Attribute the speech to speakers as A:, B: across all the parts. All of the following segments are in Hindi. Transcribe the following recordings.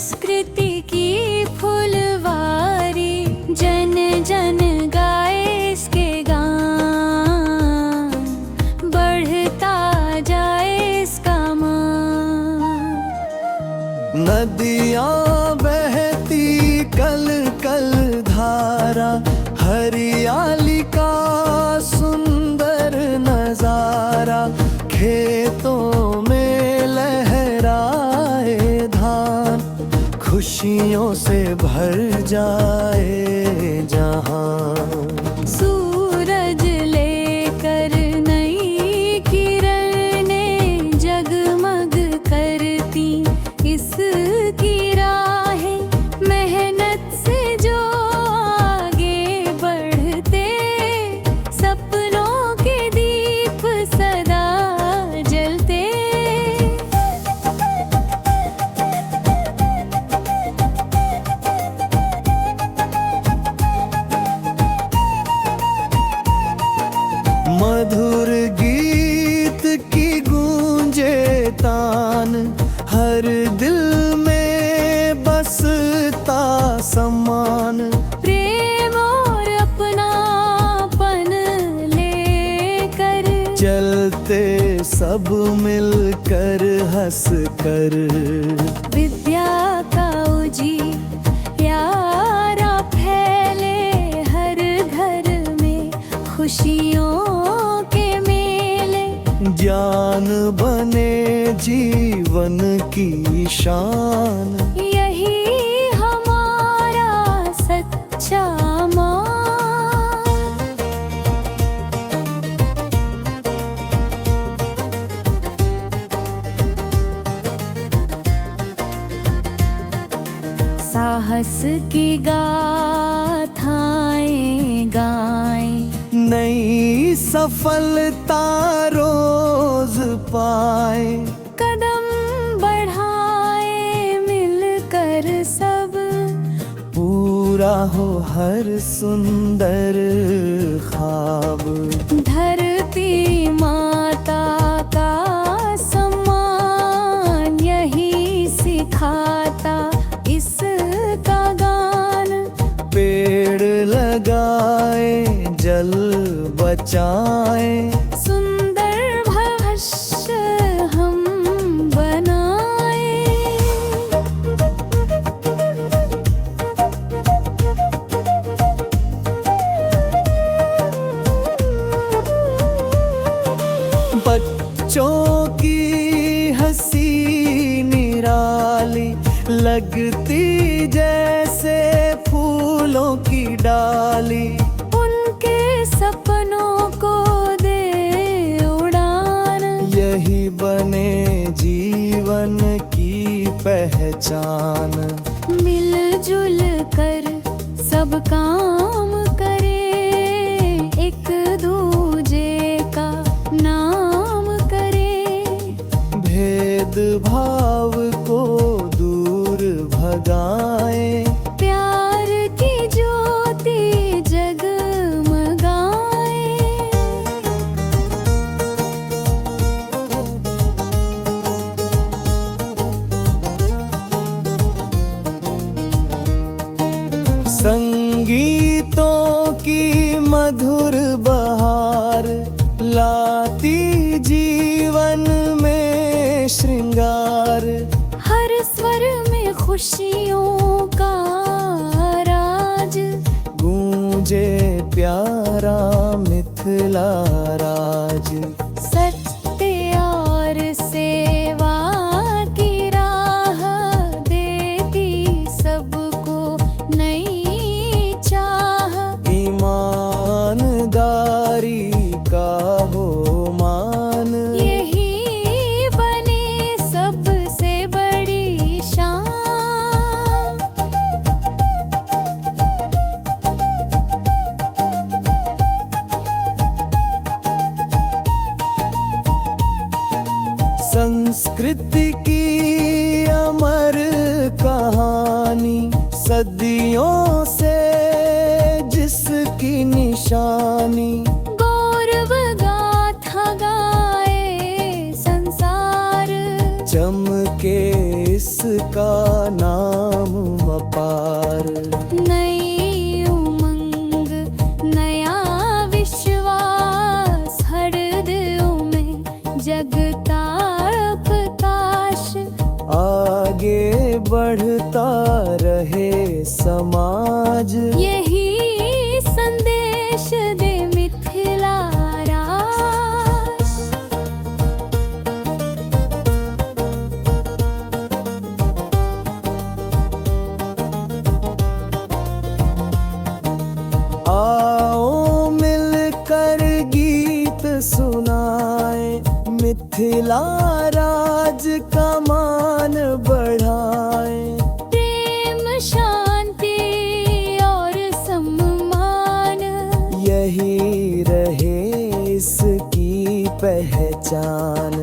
A: संस्कृति की फुलवारी, जन जन गाए इसके गान, बढ़ता जाए इसका मान।
B: नदियाँ बहती कल कल धारा, हरियाली का सुंदर नजारा, खेतों में लहराए धान, खुशियों से भर जाए जहां।
A: सूरज लेकर नई किरणें जगमग करती इसकी राहें, मेहनत से जो आगे बढ़ते, सपनों के दीप सदा जलते।
B: मधुर गीत की गूंजे तान, हर दिल में बसता सम्मान।
A: प्रेम और अपनापन लेकर
B: चलते सब मिलकर हंस कर,
A: विद्या का उजियारा फैले हर घर में, खुशियों के मेले।
B: ज्ञान बने जीवन की शान,
A: यही हमारा सच्चा मान। साहस की गाथाएं गाएं,
B: नई सफलता रोज पाए।
A: कदम बढ़ाए मिलकर सब,
B: पूरा हो हर सुंदर ख्वाब।
A: धरती माता का सम्मान यही सिखाता इसका गान।
B: पेड़ लगाए जल बचाए,
A: सुंदर भविष्य हम बनाए।
B: बच्चों की हंसी निराली, लगती जैसे फूलों की डाली।
A: उनके सपनों को दे उड़ान,
B: यही बने जीवन की पहचान।
A: मिलजुल कर सब काम करे, एक दूजे का नाम करे।
B: भेदभाव को दूर भगाए,
A: प्यार की ज्योति जगमगाए।
B: संगीतों की मधुर बहार, लाती जीवन में श्रृंगार।
A: हर स्वर में खुशियों का राज,
B: गूंजे प्यारा मिथिला राज।
A: सत्य और सेवा की राह देती सबको नई चाह।
B: ईमानदारी का हो मान,
A: यही बने सबसे बड़ी शान।
B: संस्कृति की अमर कहानी, सदियों से जिसकी निशानी।
A: गौरव गाथा गाए संसार,
B: चमके इसका नाम। अपार।
A: नई उमंग नया विश्वास हर दिल में जगता प्रकाश।
B: आगे बढ़ता रहे समाज,
A: यही संदेश दे मिथिला राज।
B: आओ मिलकर गीत सुनाए, मिथिला राज का मान बढ़ाए।
A: प्रेम शांति और सम्मान
B: यही रहे इसकी पहचान।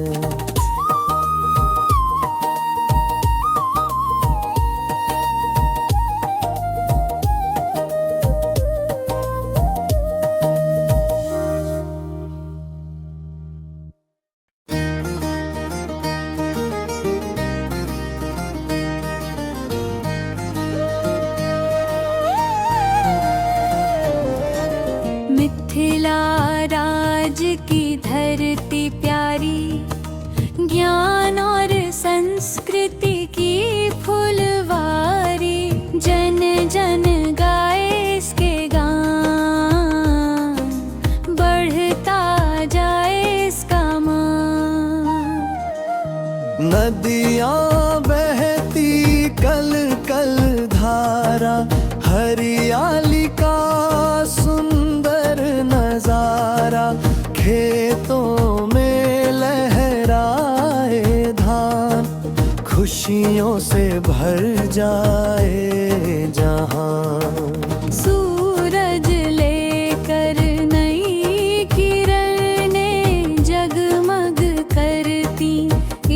A: मिथिला राज की धरती प्यारी, ज्ञान और संस्कृति की फुलवारी। जन जन गाए इसके गान, बढ़ता जाए इसका मान।
B: नदियाँ बहती कल कल धारा, हरियाली का सुंदर नजारा। खेतों में लहराए धान, खुशियों से भर जाए जहां।
A: सूरज लेकर नई किरणें जगमग करती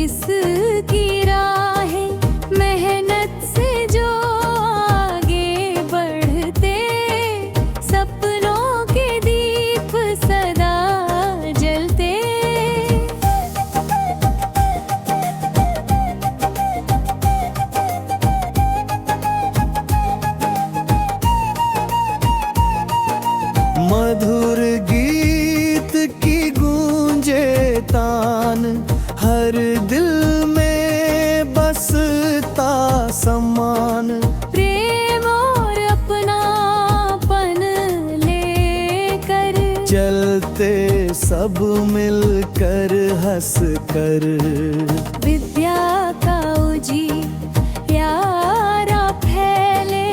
A: इसकी राहें। मेहनत से जो आगे बढ़ते, सपनों के दीप सदा जलते।
B: मधुर गीत की गूंजे तान, हर दिल में बसता सम्मान।
A: प्रेम और अपनापन लेकर
B: चलते सब मिलकर हंस कर।
A: विद्या का उजियारा फैले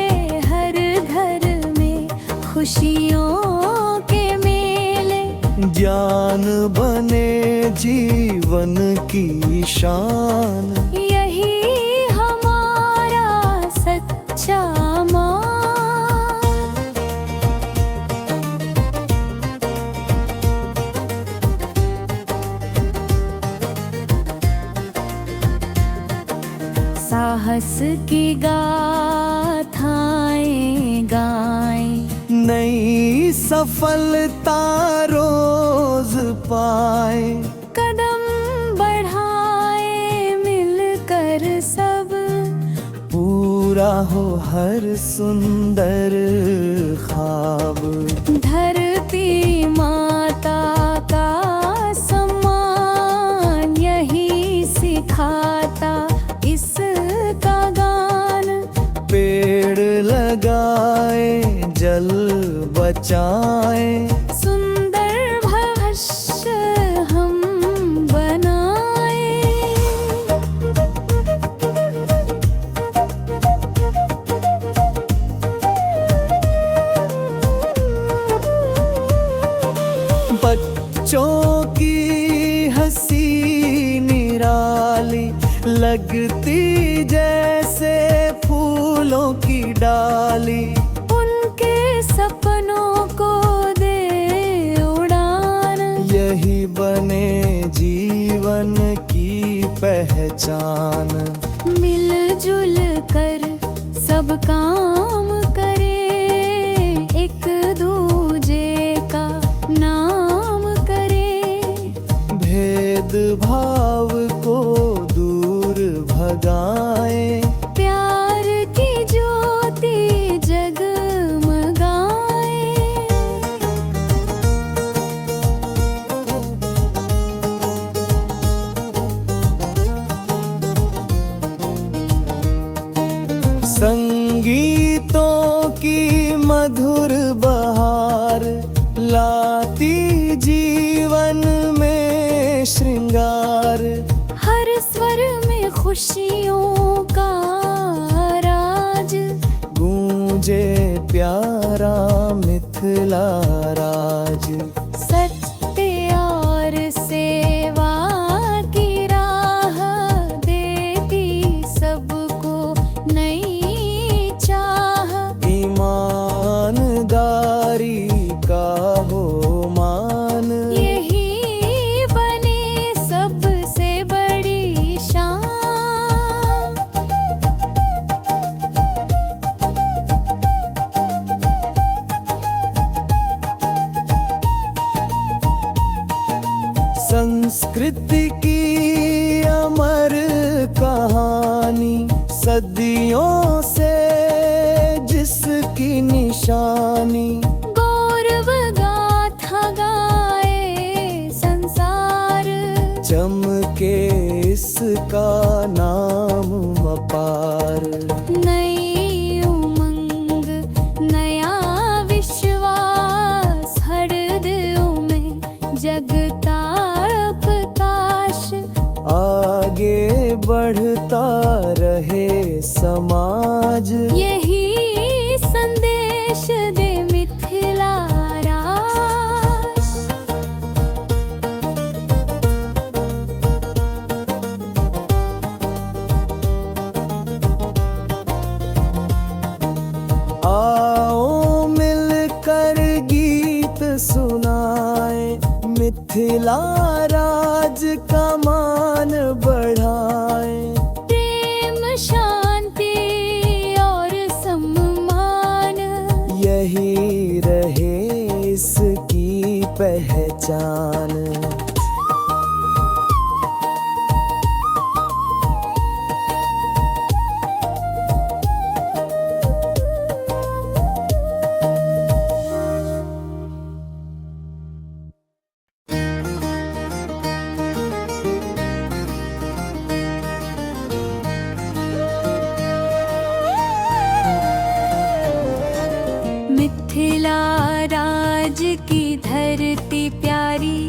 A: हर घर में, खुशियों के मेले।
B: ज्ञान बने जीवन की शान,
A: यही हमारा सच्चा मान। साहस की गाथाएं गाएं,
B: नई सफलता रोज पाए।
A: कदम बढ़ाए मिलकर सब,
B: पूरा हो हर सुंदर ख्वाब।
A: धरती माता का सम्मान यही सिखाता इसका गान।
B: पेड़ लगाए जल बचाए,
A: सुंदर भविष्य हम बनाए।
B: बच्चों की हंसी निराली लगती जैसे फूलों की डाली।
A: उनके सपनों को दे उड़ान,
B: यही बने जीवन की पहचान।
A: मिलजुल कर सब काम करे, एक दूजे का नाम करे।
B: भेदभाव को दूर भगाए,
A: प्यार की जो
B: मधुर बहार लाती जीवन में श्रृंगार।
A: हर स्वर में खुशियों का राज,
B: गूंजे प्यारा मिथिला राज।
A: सत्य और सेवा की राह देती सबको नई चाह।
B: ईमानदारी का हो मान,
A: यही बने सबसे बड़ी शान।
B: संस्कृति की अमर कहानी, सदियों से जिसकी निशानी।
A: गौरव गाथा गाए संसार,
B: चमके इसका नाम अपार।
A: नई उमंग नया विश्वास, हर दिलों में जगता प्रकाश।
B: आगे बढ़ता रहे समाज,
A: यही संदेश दे मिथिला राज।
B: आओ मिलकर गीत सुनाए, मिथिला राज का मान बढ़ाए।
A: प्रेम शांति और सम्मान,
B: यही रहे इसकी पहचान।
A: मिथिला राज की धरती प्यारी,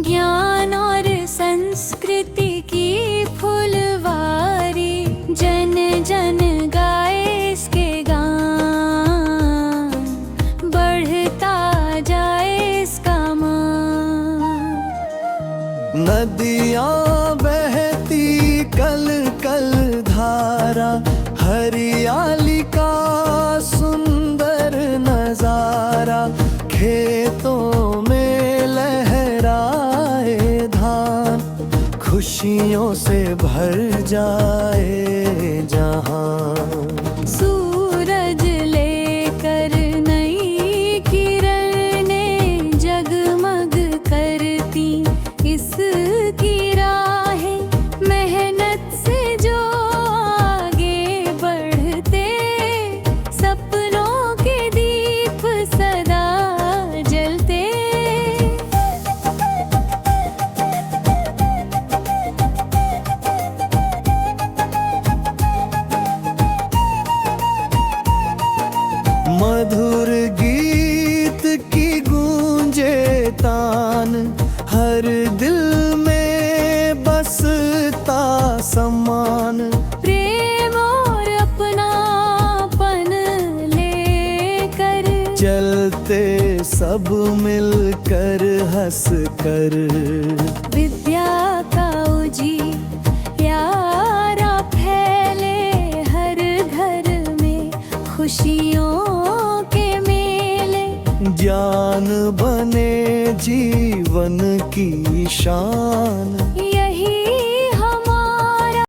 A: ज्ञान और संस्कृति की फुलवारी। जन जन गाए इसके गान, बढ़ता जाए इसका मान।
B: नदियाँ बहती कल कल धारा, हरियाली का सुंदर नजारा। खेतों में लहराए धान, खुशियों से भर जाए जहां।
A: सूरज लेकर नई किरणें जगमग करती इसकी राहें। मेहनत से जो आगे बढ़ते, सपनों के दीप सदा जलते।
B: मधुर गीत की गूंजे तान, हर दिल में बसता सम्मान।
A: प्रेम और अपनापन लेकर,
B: चलते सब मिलकर हंस कर।
A: विद्या का उजियारा फैले हर घर में, खुशियों के मेले।
B: ज्ञान बने जीवन की शान,